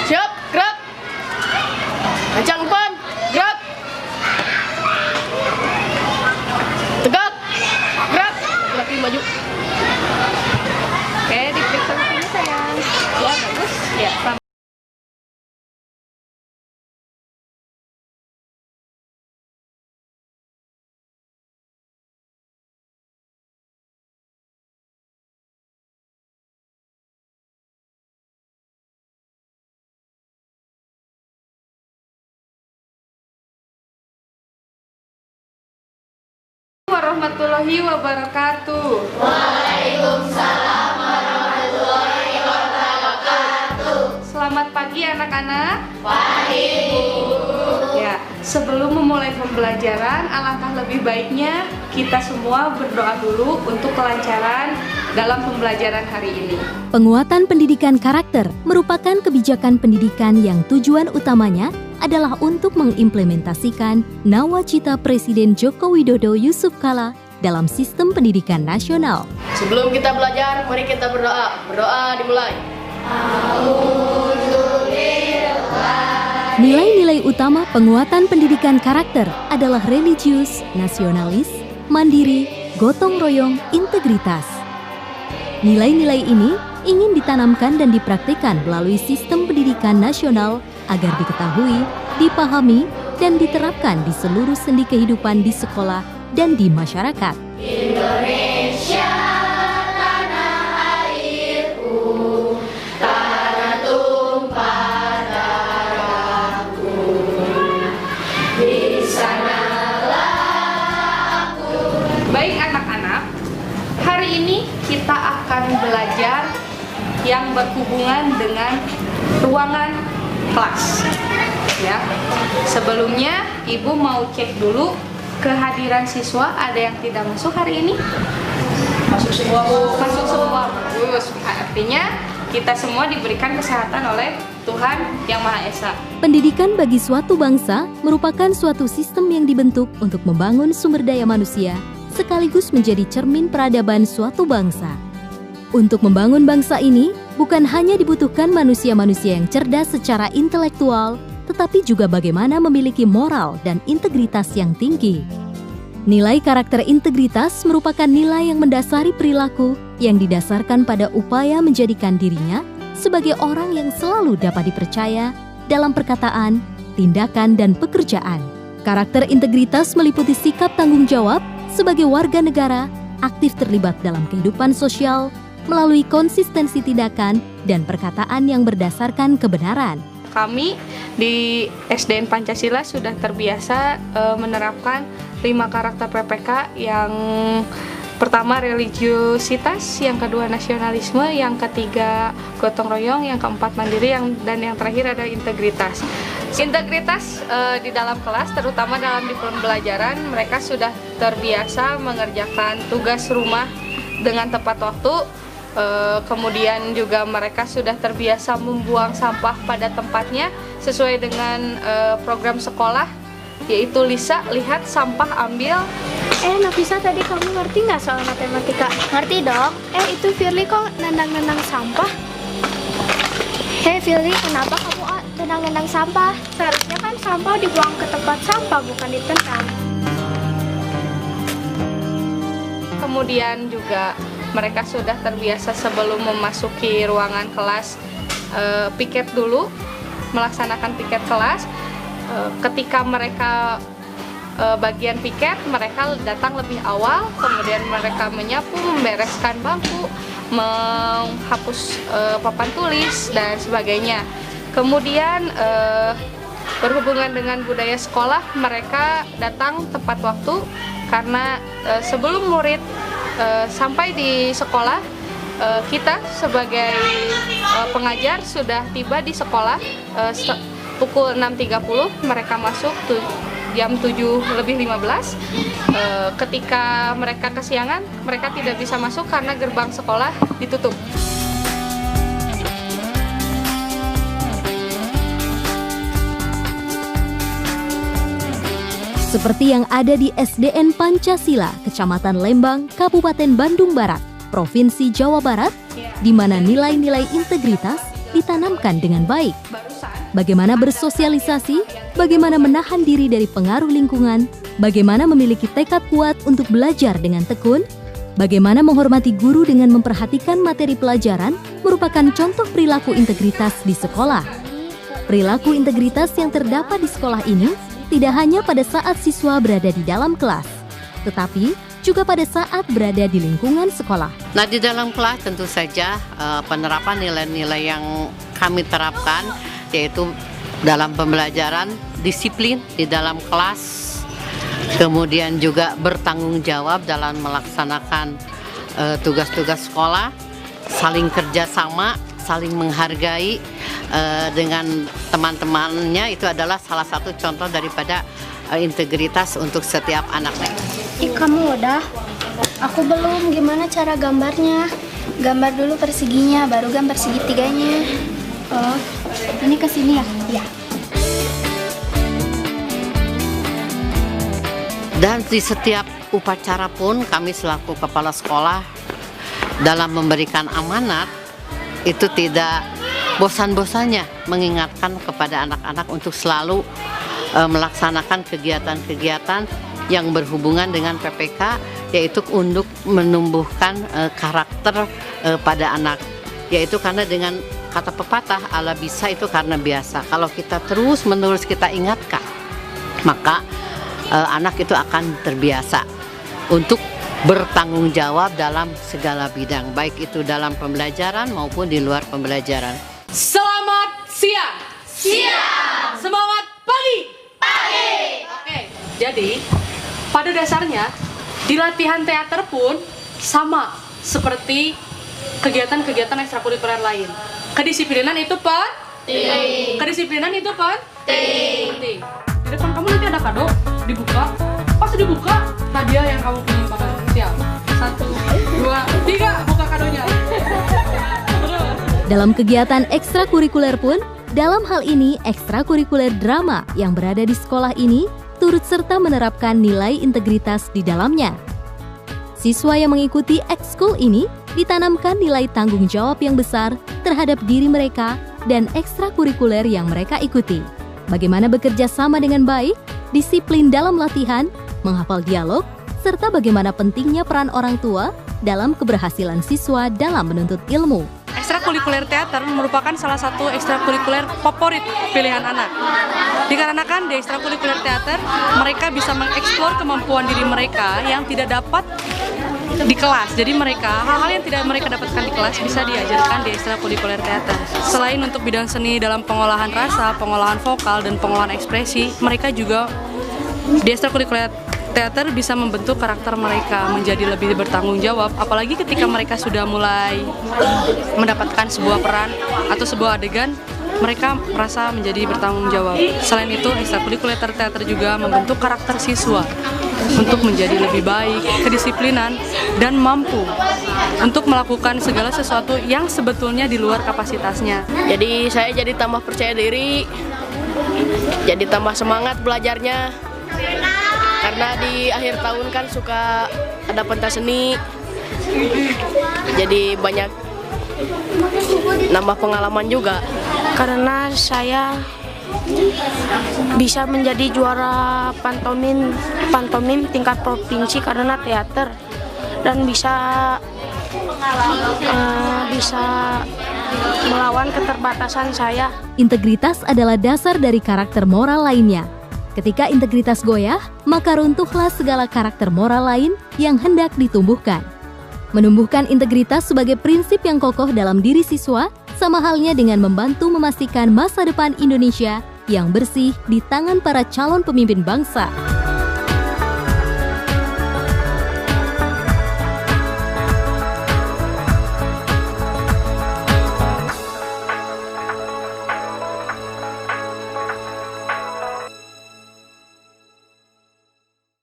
Siap, gerak. Kencang depan, gerak. Tegak, gerak. Lagi maju. Oke, diperiksa sini sayang. Ya, bagus. Ya, sama. Warahmatullahi wabarakatuh. Waalaikumsalam warahmatullahi wabarakatuh. Selamat pagi anak-anak. Pagi, Bu. Ya, sebelum memulai pembelajaran, alangkah lebih baiknya kita semua berdoa dulu untuk kelancaran dalam pembelajaran hari ini. Penguatan pendidikan karakter merupakan kebijakan pendidikan yang tujuan utamanya adalah untuk mengimplementasikan nawacita Presiden Joko Widodo Yusuf Kala dalam sistem pendidikan nasional. Sebelum kita belajar, mari kita berdoa. Berdoa dimulai. Nilai-nilai utama penguatan pendidikan karakter adalah religius, nasionalis, mandiri, gotong royong, integritas. Nilai-nilai ini ingin ditanamkan dan dipraktikkan melalui sistem pendidikan nasional agar diketahui, dipahami, dan diterapkan di seluruh sendi kehidupan di sekolah dan di masyarakat. Indonesia, tanah airku, tanah tumpah darahku. Di sanalah aku. Baik anak-anak, hari ini kita akan belajar yang berhubungan dengan ruangan kelas. Ya, sebelumnya Ibu mau cek dulu kehadiran siswa, ada yang tidak masuk hari ini? Masuk semua, Bu. Masuk semua, bagus. Artinya kita semua diberikan kesehatan oleh Tuhan Yang Maha Esa. Pendidikan bagi suatu bangsa merupakan suatu sistem yang dibentuk untuk membangun sumber daya manusia sekaligus menjadi cermin peradaban suatu bangsa. Untuk membangun bangsa ini, bukan hanya dibutuhkan manusia-manusia yang cerdas secara intelektual, tetapi juga bagaimana memiliki moral dan integritas yang tinggi. Nilai karakter integritas merupakan nilai yang mendasari perilaku yang didasarkan pada upaya menjadikan dirinya sebagai orang yang selalu dapat dipercaya dalam perkataan, tindakan, dan pekerjaan. Karakter integritas meliputi sikap tanggung jawab sebagai warga negara, aktif terlibat dalam kehidupan sosial, melalui konsistensi tindakan dan perkataan yang berdasarkan kebenaran. Kami di SDN Pancasila sudah terbiasa menerapkan 5 karakter PPK, yang pertama religiusitas, yang kedua nasionalisme, yang ketiga gotong royong, yang keempat mandiri, dan yang terakhir ada integritas. Integritas di dalam kelas, terutama dalam di pembelajaran, mereka sudah terbiasa mengerjakan tugas rumah dengan tepat waktu. Kemudian juga mereka sudah terbiasa membuang sampah pada tempatnya sesuai dengan program sekolah, yaitu LISA, lihat, sampah, ambil. Nafisa, tadi kamu ngerti nggak soal matematika? Ngerti dong. Itu Firly kok nendang-nendang sampah? Hei Firly, kenapa kamu nendang-nendang sampah? Seharusnya kan sampah dibuang ke tempat sampah, bukan ditendang. Kemudian juga mereka sudah terbiasa sebelum memasuki ruangan kelas piket dulu, melaksanakan piket kelas. Ketika mereka bagian piket, mereka datang lebih awal, kemudian mereka menyapu, membereskan bangku, menghapus papan tulis, dan sebagainya. Kemudian berhubungan dengan budaya sekolah, mereka datang tepat waktu, karena sebelum murid sampai di sekolah, kita sebagai pengajar sudah tiba di sekolah pukul 6.30, mereka masuk jam 7:15. Ketika mereka kesiangan, mereka tidak bisa masuk karena gerbang sekolah ditutup. Seperti yang ada di SDN Pancasila, Kecamatan Lembang, Kabupaten Bandung Barat, Provinsi Jawa Barat, di mana nilai-nilai integritas, ditanamkan dengan baik. Bagaimana bersosialisasi, bagaimana menahan diri dari pengaruh lingkungan, bagaimana memiliki tekad kuat untuk belajar dengan tekun, bagaimana menghormati guru dengan memperhatikan materi pelajaran merupakan contoh perilaku integritas di sekolah. Perilaku integritas yang terdapat di sekolah ini tidak hanya pada saat siswa berada di dalam kelas, tetapi juga pada saat berada di lingkungan sekolah. Nah, di dalam kelas tentu saja penerapan nilai-nilai yang kami terapkan, yaitu dalam pembelajaran, disiplin di dalam kelas, kemudian juga bertanggung jawab dalam melaksanakan tugas-tugas sekolah, saling kerjasama, saling menghargai dengan teman-temannya. Itu adalah salah satu contoh daripada integritas untuk setiap anaknya. Ih, kamu udah? Aku belum. Gimana cara gambarnya? Gambar dulu perseginya, baru gambar segitiganya. Oh, ini ke sini ya? Iya. Dan di setiap upacara pun kami selaku kepala sekolah dalam memberikan amanat itu tidak bosan-bosannya mengingatkan kepada anak-anak untuk selalu melaksanakan kegiatan-kegiatan yang berhubungan dengan PPK, yaitu untuk menumbuhkan karakter pada anak, yaitu karena dengan kata pepatah ala bisa itu karena biasa. Kalau kita terus-menerus kita ingatkan, maka anak itu akan terbiasa untuk bertanggung jawab dalam segala bidang, baik itu dalam pembelajaran maupun di luar pembelajaran. Selamat siang. Siang. Semangat pagi. Pagi. Oke, jadi pada dasarnya di latihan teater pun sama seperti kegiatan-kegiatan ekstrakurikuler lain. Kedisiplinan itu penting. Kedisiplinan itu penting. Di depan kamu nanti ada kado, dibuka. Pas dibuka, hadiah yang kamu pilih bakal siap. 1, 2, 3, buka kadonya. Dalam kegiatan ekstrakurikuler pun, dalam hal ini ekstrakurikuler drama yang berada di sekolah ini turut serta menerapkan nilai integritas di dalamnya. Siswa yang mengikuti ekskul ini ditanamkan nilai tanggung jawab yang besar terhadap diri mereka dan ekstrakurikuler yang mereka ikuti. Bagaimana bekerja sama dengan baik, disiplin dalam latihan, menghafal dialog, serta bagaimana pentingnya peran orang tua dalam keberhasilan siswa dalam menuntut ilmu. Ekstrakurikuler teater merupakan salah satu ekstrakurikuler favorit pilihan anak. Dikarenakan di ekstrakurikuler teater, mereka bisa mengeksplor kemampuan diri mereka yang tidak dapat di kelas. Jadi hal-hal yang tidak mereka dapatkan di kelas bisa diajarkan di ekstrakurikuler teater. Selain untuk bidang seni dalam pengolahan rasa, pengolahan vokal, dan pengolahan ekspresi, mereka juga di ekstrakurikuler teater bisa membentuk karakter mereka menjadi lebih bertanggung jawab, apalagi ketika mereka sudah mulai mendapatkan sebuah peran atau sebuah adegan, mereka merasa menjadi bertanggung jawab. Selain itu, ekstrakurikuler teater juga membentuk karakter siswa untuk menjadi lebih baik, kedisiplinan, dan mampu untuk melakukan segala sesuatu yang sebetulnya di luar kapasitasnya. Jadi saya jadi tambah percaya diri, jadi tambah semangat belajarnya. Karena di akhir tahun kan suka ada pentas seni, jadi banyak nambah pengalaman juga. Karena saya bisa menjadi juara pantomim tingkat provinsi karena teater, dan bisa melawan keterbatasan saya. Integritas adalah dasar dari karakter moral lainnya. Ketika integritas goyah, maka runtuhlah segala karakter moral lain yang hendak ditumbuhkan. Menumbuhkan integritas sebagai prinsip yang kokoh dalam diri siswa, sama halnya dengan membantu memastikan masa depan Indonesia yang bersih di tangan para calon pemimpin bangsa.